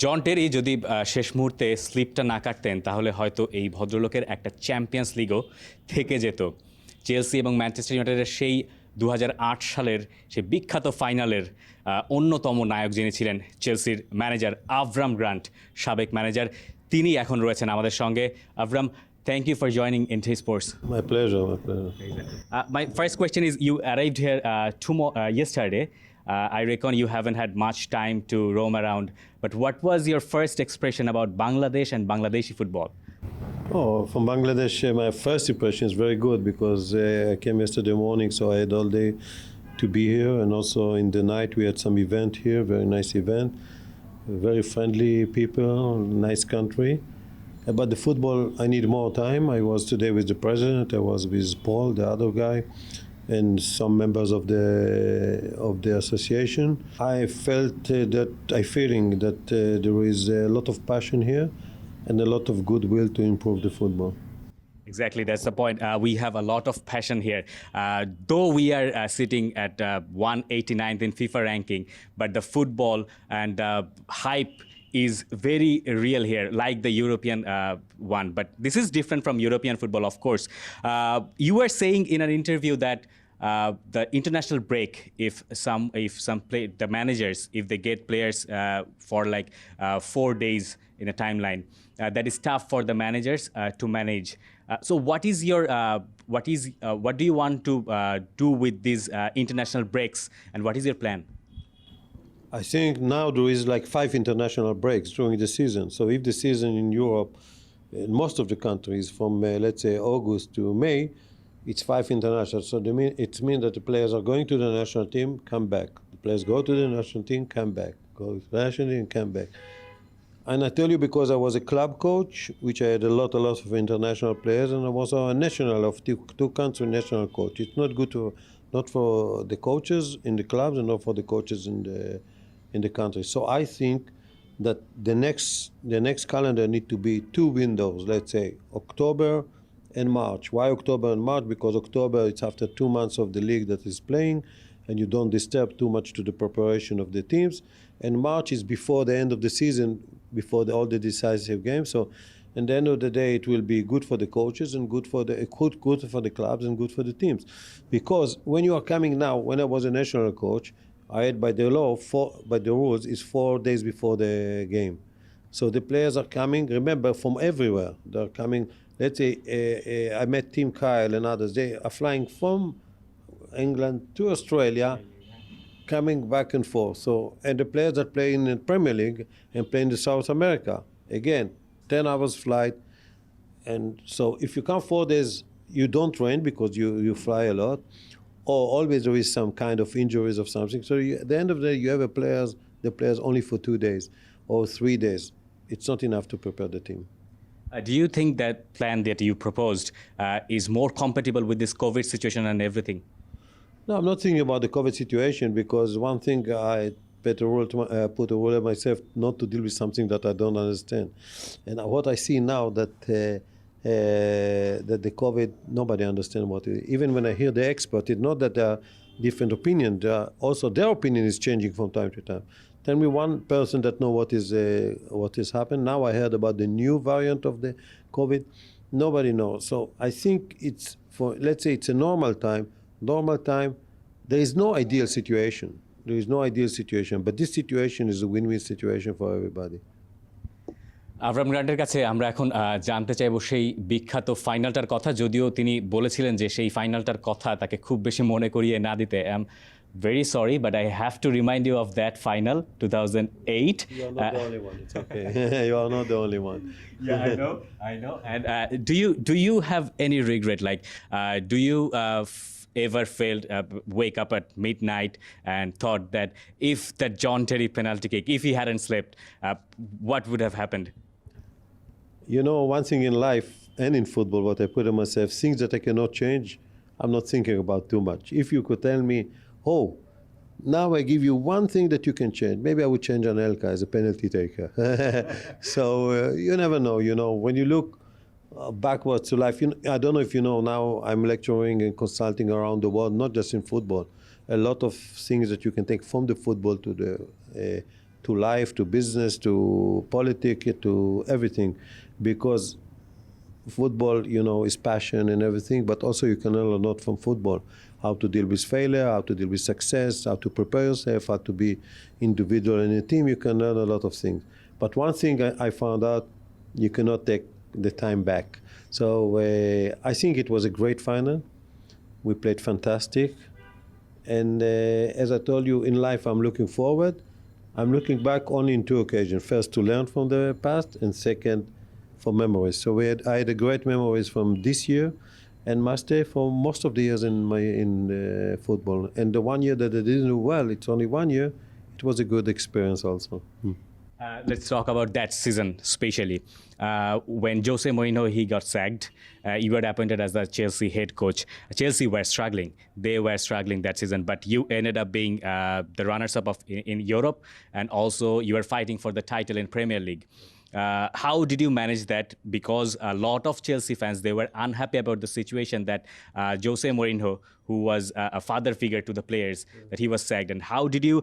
জন টেরি যদি শেষ মুহূর্তে স্লিপটা না কাটতেন তাহলে হয়তো এই ভদ্রলোকের একটা চ্যাম্পিয়ন্স লিগও থেকে যেত। চেলসি এবং ম্যানচেস্টার ইউনাইটেডের সেই 2008 সালের সেই বিখ্যাত ফাইনালের অন্যতম নায়ক যিনি ছিলেন চেলসির ম্যানেজার আভরাম গ্রান্ট, সাবেক ম্যানেজার, তিনি এখন রয়েছেন আমাদের সঙ্গে। আভরাম, thank you for joining ANTI-PIRACY. My pleasure, my pleasure. My first question is, you arrived here yesterday. I reckon you haven't had much time to roam around, but what was your first expression about Bangladesh and Bangladeshi football? Oh, from Bangladesh, my first impression is very good because I came yesterday morning, so I had all day to be here, and also in the night we had some event here, very nice event, very friendly people, nice country. About the football, I need more time. I was today with the president, I was with Paul, the other guy, and some members of the association. I felt feeling that there is a lot of passion here and a lot of goodwill to improve the football. Exactly, that's the point. We have a lot of passion here. Though we are sitting at 189th in FIFA ranking, but the football and hype is very real here, like the European one. But this is different from European football, of course. You were saying in an interview that the international break, the managers, if they get players for like 4 days in a timeline, that is tough for the managers to manage. So what do you want to do with these international breaks, and what is your plan? I think now there is like 5 international breaks during the season. So if the season in Europe, in most of the countries, from let's say August to May, it's 5 international. So it means that the players are going to the national team, come back. The players go to the national team, come back. Go to the national team, come back. And I tell you, because I was a club coach, which I had a lot of international players, and I was a national of two country national coach. It's not good not for the coaches in the clubs and not for the coaches in the country. So I think that the next calendar need to be 2 windows, let's say October and March. Why October and March? Because October, it's after 2 months of the league that is playing, and you don't disturb too much to the preparation of the teams. And March is before the end of the season, before all the decisive games. So at the end of the day, it will be good for the coaches and good for the clubs and good for the teams. Because when you are coming now, when I was a national coach, I had by the law, by the rules, is 4 days before the game. So the players are coming, remember, from everywhere. They're coming, let's say, I met Tim Kyle and others. They are flying from England to Australia, coming back and forth. So, and the players are playing in Premier League and playing in South America. Again, 10 hours flight. And so if you come 4 days, you don't train because you fly a lot, or always there is some kind of injuries or something. So at the end of the day, you have the players only for 2 days or 3 days. It's not enough to prepare the team. Do you think that plan that you proposed is more compatible with this COVID situation and everything? No, I'm not thinking about the COVID situation, because one thing I put a rule on myself not to deal with something that I don't understand. And what I see now that the COVID, nobody understands what it is. Even when I hear the expert, it's not that there are different opinions. Also, their opinion is changing from time to time. Tell me one person that know what is happening. Now I heard about the new variant of the COVID. Nobody knows. So I think it's let's say it's a normal time, there is no ideal situation. But this situation is a win-win situation for everybody. আভরাম গ্রান্টের কাছে আমরা এখন জানতে চাইব সেই বিখ্যাত ফাইনালটার কথা, যদিও তিনি বলেছিলেন যে সেই ফাইনালটার কথা তাকে খুব বেশি মনে করিয়ে না দিতে। I am very sorry, but I have to remind you of that final, 2008. You are not the only one. It's okay. You are not the only one. Yeah, I know. And do you have any regret? Like, do you ever wake up at midnight and thought that if that John Terry penalty kick, if he hadn't slept, what would have happened? You know, one thing in life and in football, what I put on myself, things that I cannot change, I'm not thinking about too much. If you could tell me, oh, now I give you one thing that you can change, maybe I would change Anelka as a penalty taker. So you never know, when you look backwards to life. I don't know if you know, now I'm lecturing and consulting around the world, not just in football. A lot of things that you can take from the football to life, to business, to politics, to everything, because football, is passion and everything, but also you can learn a lot from football. How to deal with failure, how to deal with success, how to prepare yourself, how to be individual in a team. You can learn a lot of things. But one thing I found out, you cannot take the time back. So I think it was a great final. We played fantastic. And as I told you, in life, I'm looking forward. I'm looking back only in two occasions. First, to learn from the past, and second, for memories. So I had a great memories from this year, and must stay for most of the years in football. And the 1 year that I didn't do well, it's only 1 year. It was a good experience also. Let's talk about that season, especially when Jose Mourinho he got sacked. You got appointed as the Chelsea head coach. Chelsea were struggling; they were struggling that season. But you ended up being the runners-up in Europe, and also you were fighting for the title in Premier League. How did you manage that? Because a lot of Chelsea fans, they were unhappy about the situation that Jose Mourinho, who was a father figure to the players, that he was sacked. And how did you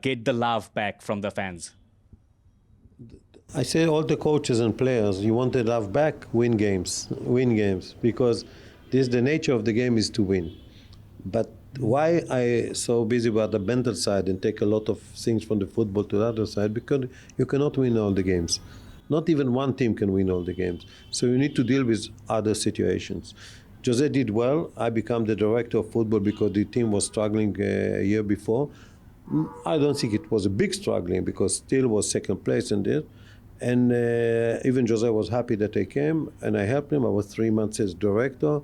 get the love back from the fans? I say all the coaches and players, you want to love back, win games, because the nature of the game is to win. But why I so busy about the mental side and take a lot of things from the football to the other side? Because you cannot win all the games. Not even one team can win all the games. So you need to deal with other situations. Jose did well. I became the director of football because the team was struggling a year before. I don't think it was a big struggling because still was second place in there. And even Jose was happy that I came and I helped him. I was 3 months as director,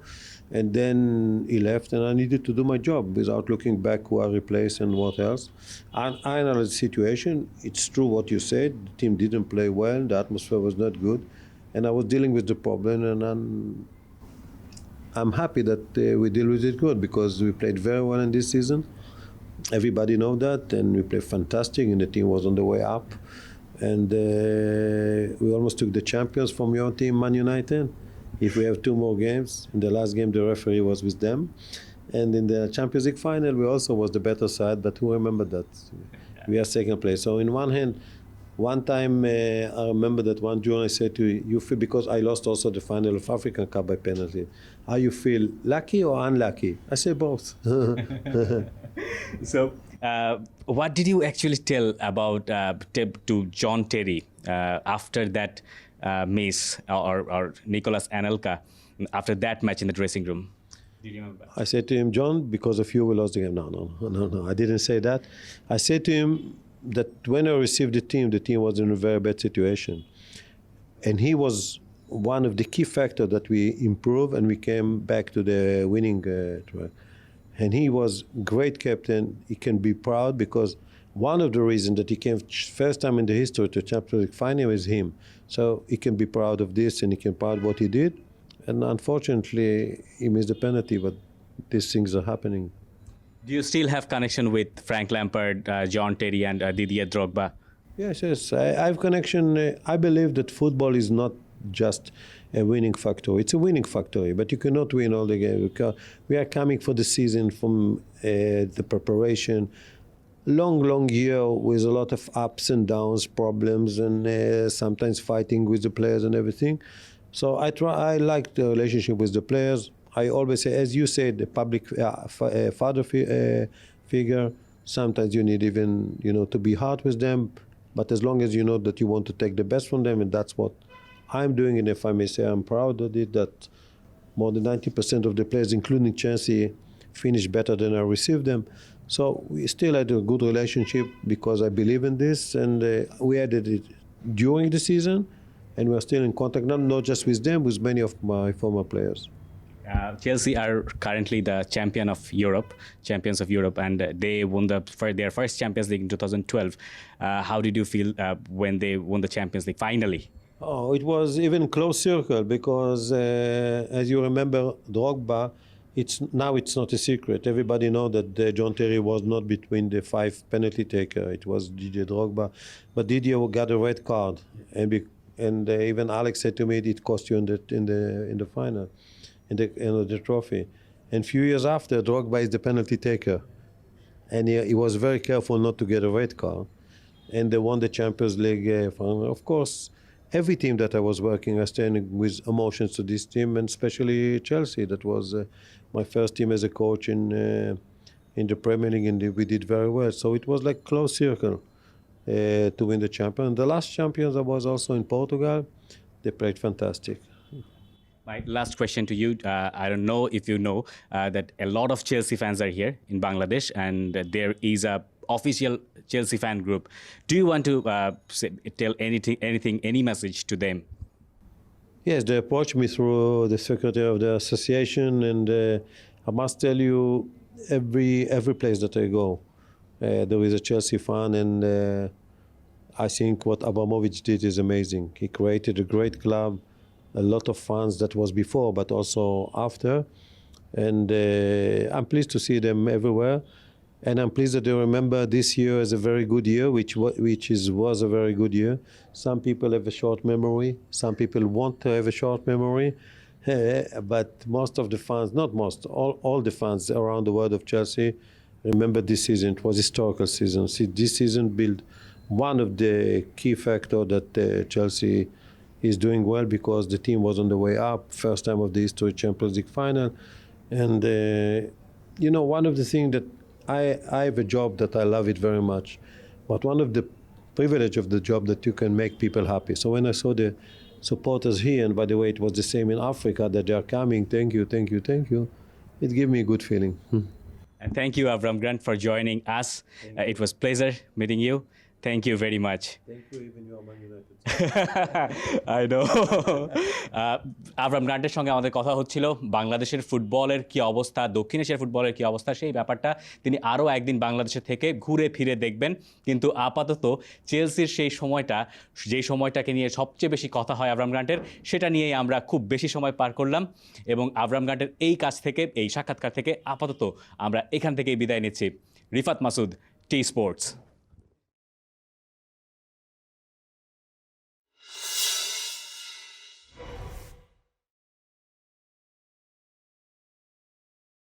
and then he left, and I needed to do my job without looking back who I replaced and what else. I analyzed the situation. It's true what you said. The team didn't play well. The atmosphere was not good, and I was dealing with the problem. And I'm happy that we deal with it good because we played very well in this season. Everybody know that, and we played fantastic, and the team was on the way up. And we almost took the champions from your team, Man United. If we have 2 more games, in the last game the referee was with them. And in the Champions League final, we also was the better side, but who remember that? We are second place. So in one hand, one time I remember that one journalist said to you feel, because I lost also the final of African Cup by penalty, how you feel, lucky or unlucky? I say both. So what did you actually tell about to John Terry after that miss or Nicolas Anelka after that match in the dressing room? Did you remember? I said to him, John, because of you we lost the game. No, I didn't say that. I said to him that when I received the team was in a very bad situation. And he was one of the key factors that we improved and we came back to the winning track. And he was great captain. He can be proud because one of the reasons that he came first time in the history to Champions League final is him. So he can be proud of this and he can be proud of what he did. And unfortunately, he missed the penalty, but these things are happening. Do you still have connection with Frank Lampard, John Terry, and Didier Drogba? Yes. I have connection. I believe that football is not just a winning factor. It's a winning factory, but you cannot win all the games. We are coming for the season from the preparation. Long year with a lot of ups and downs, problems, and sometimes fighting with the players and everything. So I like the relationship with the players. I always say, as you said, the public father figure. Sometimes you need even to be hard with them, but as long as you know that you want to take the best from them, and that's what I'm doing. And if I may say, I'm proud of it that more than 90% of the players, including Chelsea, finished better than I received them. So we still had a good relationship because I believe in this, and we added it during the season, and we're still in contact, not just with them, with many of my former players. Chelsea are currently the champions of Europe, and they won their first Champions League in 2012. How did you feel when they won the Champions League finally? Oh, it was even close circle because, as you remember, Drogba, it's not a secret. Everybody knows that John Terry was not between the 5 penalty taker. It was Didier Drogba, but Didier got a red card, and even Alex said to me it cost you in the final, in the trophy. And a few years after, Drogba is the penalty taker, and he was very careful not to get a red card. and they won the Champions League. Of course, every team that I was working, I standing with emotions to this team, and especially Chelsea. That was my first team as a coach in the Premier League, and we did very well. So it was like close circle to win the champion. The last champions I was also in Portugal. They played fantastic. My last question to you. I don't know if you know that a lot of Chelsea fans are here in Bangladesh, and there is a official Chelsea fan group. Do you want to tell anything, any message to them? Yes, they approached me through the secretary of the association, and I must tell you, every place that I go, there is a Chelsea fan, and I think what Abramovich did is amazing. He created a great club, a lot of fans that was before, but also after, and I'm pleased to see them everywhere. And I'm pleased that they remember this year as a very good year, was a very good year. Some people have a short memory. Some people want to have a short memory. But most of the fans, not most, all the fans around the world of Chelsea remember this season. It was a historical season. See, this season built one of the key factors that Chelsea is doing well, because the team was on the way up, first time of the history Champions League final. And, one of the things that I have a job that I love it very much, but one of the privilege of the job that you can make people happy. So when I saw the supporters here, and by the way, it was the same in Africa, that they are coming, thank you, it gave me a good feeling. And thank you, Avram Grant, for joining us. It was a pleasure meeting you. Thank you very much. Thank you, even you are Man United. I know. Avram গ্রান্টের সঙ্গে আমাদের কথা হচ্ছিল বাংলাদেশের ফুটবলের কি অবস্থা, দক্ষিণ এশিয়ার ফুটবলের কি অবস্থা, সেই ব্যাপারটা তিনি আরও একদিন বাংলাদেশে থেকে ঘুরে ফিরে দেখবেন। কিন্তু আপাতত চেলসির সেই সময়টা, যেই সময়টাকে নিয়ে সবচেয়ে বেশি কথা হয় আব্রাম গ্রান্টের, সেটা নিয়েই আমরা খুব বেশি সময় পার করলাম। এবং আব্রাম গ্রান্টের এই কাজ থেকে, এই সাক্ষাৎকার থেকে আপাতত আমরা এখান থেকেই বিদায় নিচ্ছি। Rifat Masud, T Sports.